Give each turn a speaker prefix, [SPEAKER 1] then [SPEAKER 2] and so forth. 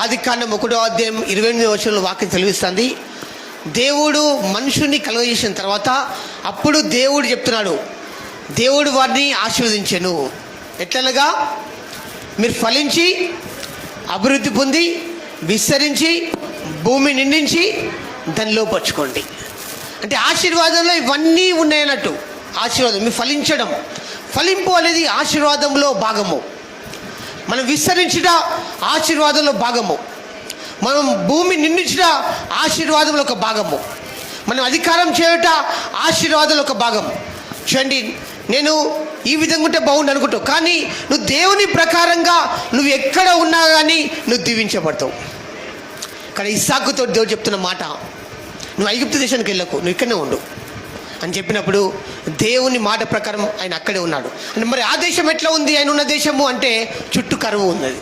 [SPEAKER 1] ఆదికాండం 1:28 వాక్యం తెలివిస్తుంది. దేవుడు మనుషుని కలుగజేసిన తర్వాత అప్పుడు దేవుడు చెప్తున్నాడు, దేవుడు వారిని ఆశీర్వదించెను. ఎట్లనగా మీరు ఫలించి అభివృద్ధి పొంది విస్తరించి భూమి నిండించి దాన్ని లోపరుచుకోండి. అంటే ఆశీర్వాదంలో ఇవన్నీ ఉన్నాయన్నట్టు. ఆశీర్వాదం మీరు ఫలించడం, ఫలింపు అనేది ఆశీర్వాదంలో భాగము. మనం విస్తరించుట ఆశీర్వాదంలో భాగము. మనం భూమి నిండించుట ఆశీర్వాదంలో ఒక భాగము. మనం అధికారం చేయుట ఆశీర్వాదంలో ఒక భాగం. చూడండి, నేను ఈ విధంగా ఉంటే బాగుండు అనుకుంటావు, కానీ నువ్వు దేవుని ప్రకారంగా నువ్వు ఎక్కడ ఉన్నా కానీ నువ్వు దీవించబడతావు. ఇక్కడ ఇస్సాకుతో దేవుడు చెప్తున్న మాట, నువ్వు ఐగుప్తు దేశానికి వెళ్ళకు, నువ్వు ఇక్కడనే ఉండు అని చెప్పినప్పుడు దేవుని మాట ప్రకారం ఆయన అక్కడే ఉన్నాడు. అంటే మరి ఆ దేశం ఎట్లా ఉంది? ఆయన ఉన్న దేశము అంటే చుట్టూ కరువు ఉన్నది.